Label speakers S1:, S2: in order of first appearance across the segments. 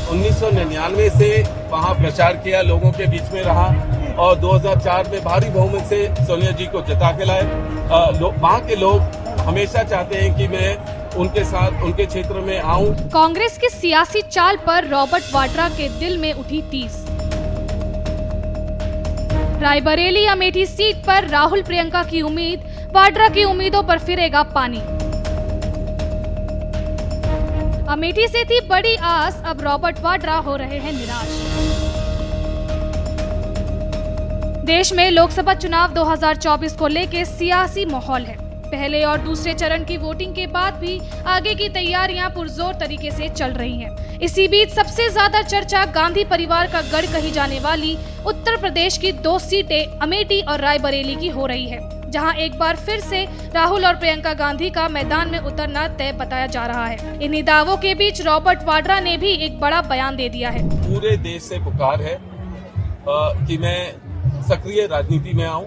S1: 1999 से वहाँ प्रचार किया, लोगों के बीच में रहा और 2004 में भारी बहुमत से सोनिया जी को जिता के लाए। वहाँ के लोग हमेशा चाहते हैं कि मैं उनके साथ उनके क्षेत्र में आऊं।
S2: कांग्रेस की सियासी चाल पर रॉबर्ट वाड्रा के दिल में उठी टीस। रायबरेली अमेठी सीट पर राहुल प्रियंका की उम्मीद, वाड्रा की उम्मीदों पर फिरेगा पानी। अमेठी से थी बड़ी आस, अब रॉबर्ट वाड्रा हो रहे हैं निराश। देश में लोकसभा चुनाव 2024 को लेकर सियासी माहौल है। पहले और दूसरे चरण की वोटिंग के बाद भी आगे की तैयारियां पुरजोर तरीके से चल रही हैं। इसी बीच सबसे ज्यादा चर्चा गांधी परिवार का गढ़ कही जाने वाली उत्तर प्रदेश की 2 सीटें अमेठी और रायबरेली की हो रही है, जहां एक बार फिर से राहुल और प्रियंका गांधी का मैदान में उतरना तय बताया जा रहा है। इन्हीं दावों के बीच रॉबर्ट वाड्रा ने भी एक बड़ा बयान दे दिया है।
S1: पूरे देश से पुकार है कि मैं सक्रिय राजनीति में आऊं,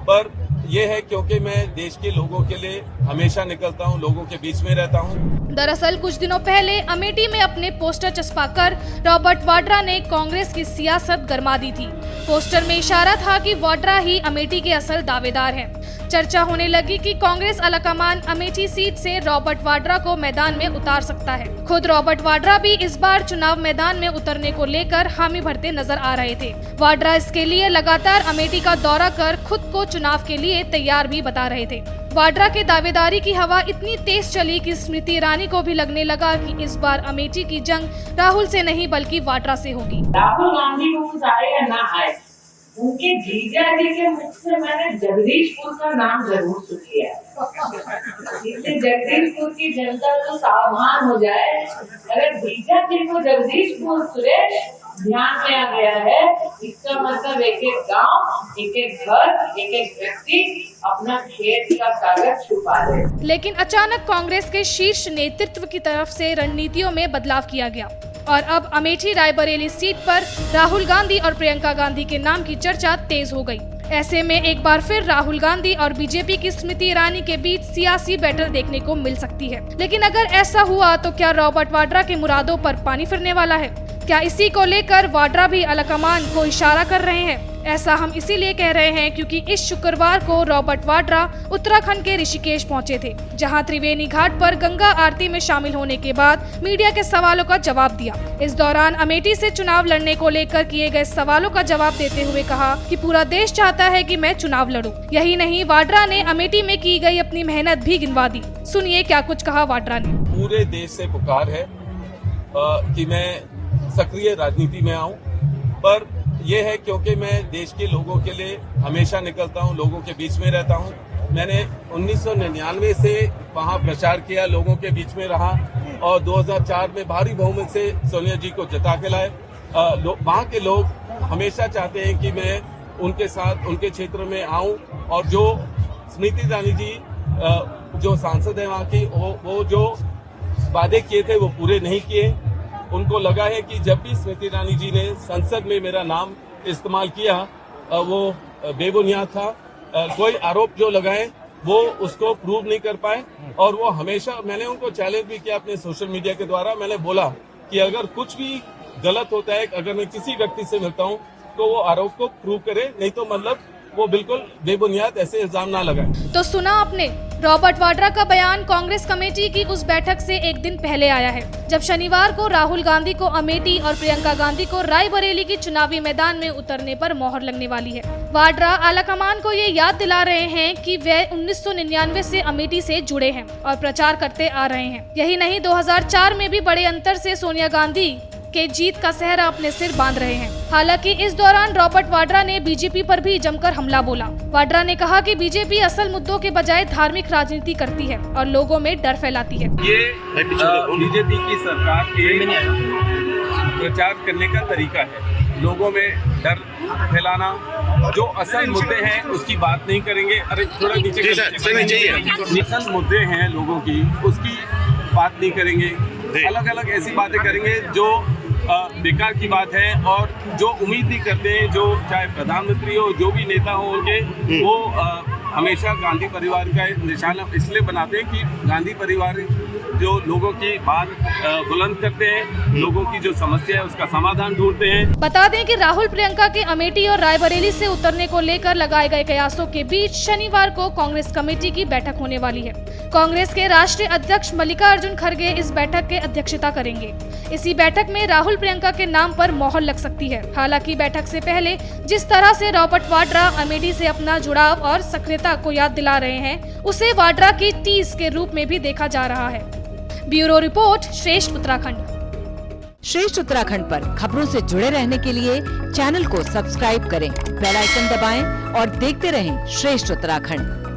S1: पर यह है क्योंकि मैं देश के लोगों के लिए हमेशा निकलता हूं, लोगों के बीच में रहता हूं।
S2: दरअसल कुछ दिनों पहले अमेठी में अपने पोस्टर चस्पाकर रॉबर्ट वाड्रा ने कांग्रेस की सियासत गरमा दी थी। पोस्टर में इशारा था कि वाड्रा ही अमेठी के असल दावेदार हैं। चर्चा होने लगी कि कांग्रेस आलाकमान अमेठी सीट से रॉबर्ट वाड्रा को मैदान में उतार सकता है। खुद रॉबर्ट वाड्रा भी इस बार चुनाव मैदान में उतरने को लेकर हामी भरते नजर आ रहे थे। वाड्रा इसके लिए लगातार अमेठी का दौरा कर खुद को चुनाव के लिए तैयार भी बता रहे थे। वाड्रा के दावेदारी की हवा इतनी तेज चली कि स्मृति ईरानी को भी लगने लगा कि इस बार अमेठी की जंग राहुल से नहीं बल्कि वाड्रा से होगी।
S3: राहुल गांधी को आए या ना आए, उनके जीजा जी के मुख से मैंने जगदीशपुर का नाम जरूर सुनिया है। इससे जगदीशपुर की जनता तो सावधान हो जाए। अगर जीजा जी को जगदीशपुर सुरेश ध्यान में आ गया है, इसका मतलब एक एक गांव, एक एक घर, एक एक व्यक्ति अपना खेत का कागज छुपा दे।
S2: लेकिन अचानक कांग्रेस के शीर्ष नेतृत्व की तरफ से रणनीतियों में बदलाव किया गया और अब अमेठी रायबरेली सीट पर राहुल गांधी और प्रियंका गांधी के नाम की चर्चा तेज हो गई। ऐसे में एक बार फिर राहुल गांधी और बीजेपी की स्मृति ईरानी के बीच सियासी बैटल देखने को मिल सकती है। लेकिन अगर ऐसा हुआ तो क्या रॉबर्ट वाड्रा के मुरादों पर पानी फिरने वाला है? क्या इसी को लेकर वाड्रा भी आलाकमान को इशारा कर रहे हैं? ऐसा हम इसीलिए कह रहे हैं क्योंकि इस शुक्रवार को रॉबर्ट वाड्रा उत्तराखंड के ऋषिकेश पहुंचे थे, जहां त्रिवेणी घाट पर गंगा आरती में शामिल होने के बाद मीडिया के सवालों का जवाब दिया। इस दौरान अमेठी से चुनाव लड़ने को लेकर किए गए सवालों का जवाब देते हुए कहा कि पूरा देश चाहता है कि मैं चुनाव लड़ूं। यही नहीं, वाड्रा ने अमेठी में की गई अपनी मेहनत भी गिनवा दी। सुनिए क्या कुछ कहा वाड्रा ने।
S1: पूरे देश से पुकार है कि मैं सक्रिय राजनीति में आऊं, पर यह है क्योंकि मैं देश के लोगों के लिए हमेशा निकलता हूं, लोगों के बीच में रहता हूं। मैंने 1999 से वहां प्रचार किया, लोगों के बीच में रहा और 2004 में भारी बहुमत से सोनिया जी को जिता के लाए। वहां के लोग हमेशा चाहते हैं कि मैं उनके साथ उनके क्षेत्र में आऊं और जो स्मृति ईरानी जी जो सांसद है वहां की, वो जो वादे किए थे वो पूरे नहीं किए। उनको लगा है कि जब भी स्मृति ईरानी जी ने संसद में मेरा नाम इस्तेमाल किया वो बेबुनियाद था। कोई आरोप जो लगाए वो उसको प्रूव नहीं कर पाए और वो हमेशा, मैंने उनको चैलेंज भी किया अपने सोशल मीडिया के द्वारा। मैंने बोला कि अगर कुछ भी गलत होता है, अगर मैं किसी व्यक्ति से मिलता हूं तो वो आरोप को प्रूव करे, नहीं तो मतलब वो बिल्कुल बेबुनियाद ऐसे इल्जाम ना लगाए।
S2: तो सुना आपने, रॉबर्ट वाड्रा का बयान कांग्रेस कमेटी की उस बैठक से एक दिन पहले आया है, जब शनिवार को राहुल गांधी को अमेठी और प्रियंका गांधी को रायबरेली की चुनावी मैदान में उतरने पर मोहर लगने वाली है। वाड्रा आलाकमान को ये याद दिला रहे हैं कि वे 1999 से अमेठी से जुड़े हैं और प्रचार करते आ रहे हैं। यही नहीं, 2004 में भी बड़े अंतर से सोनिया गांधी के जीत का सेहरा अपने सिर बांध रहे हैं। हालांकि इस दौरान रॉबर्ट वाड्रा ने बीजेपी पर भी जमकर हमला बोला। वाड्रा ने कहा कि बीजेपी असल मुद्दों के बजाय धार्मिक राजनीति करती है और लोगों में डर फैलाती है।
S1: ये बीजेपी की सरकार के प्रचार करने का तरीका है, लोगों में डर फैलाना। जो असल मुद्दे हैं उसकी बात नहीं करेंगे। अरे थोड़ा नीचे असल मुद्दे हैं लोगों की, उसकी बात नहीं करेंगे। अलग अलग ऐसी बातें करेंगे जो बेकार की बात है और जो उम्मीद नहीं करते हैं, जो चाहे प्रधानमंत्री हो, जो भी नेता हो उनके, वो हमेशा गांधी परिवार का निशाना इसलिए बनाते हैं कि गांधी परिवार जो लोगों की बात बुलंद करते हैं, लोगों की जो समस्या है उसका समाधान ढूंढते हैं।
S2: बता दें कि राहुल प्रियंका के अमेठी और रायबरेली से उतरने को लेकर लगाए गए कयासों के बीच शनिवार को कांग्रेस कमेटी की बैठक होने वाली है। कांग्रेस के राष्ट्रीय अध्यक्ष मल्लिकार्जुन खड़गे इस बैठक के अध्यक्षता करेंगे। इसी बैठक में राहुल प्रियंका के नाम पर मोहर लग सकती है। हालांकि बैठक से पहले जिस तरह से रॉबर्ट वाड्रा अमेठी से अपना जुड़ाव और सक्रियता को याद दिला रहे हैं, उसे वाड्रा की टीस के रूप में भी देखा जा रहा है। ब्यूरो रिपोर्ट, श्रेष्ठ उत्तराखंड।
S4: श्रेष्ठ उत्तराखंड पर खबरों से जुड़े रहने के लिए चैनल को सब्सक्राइब करें, बेल आइकन दबाएं और देखते रहें श्रेष्ठ उत्तराखंड।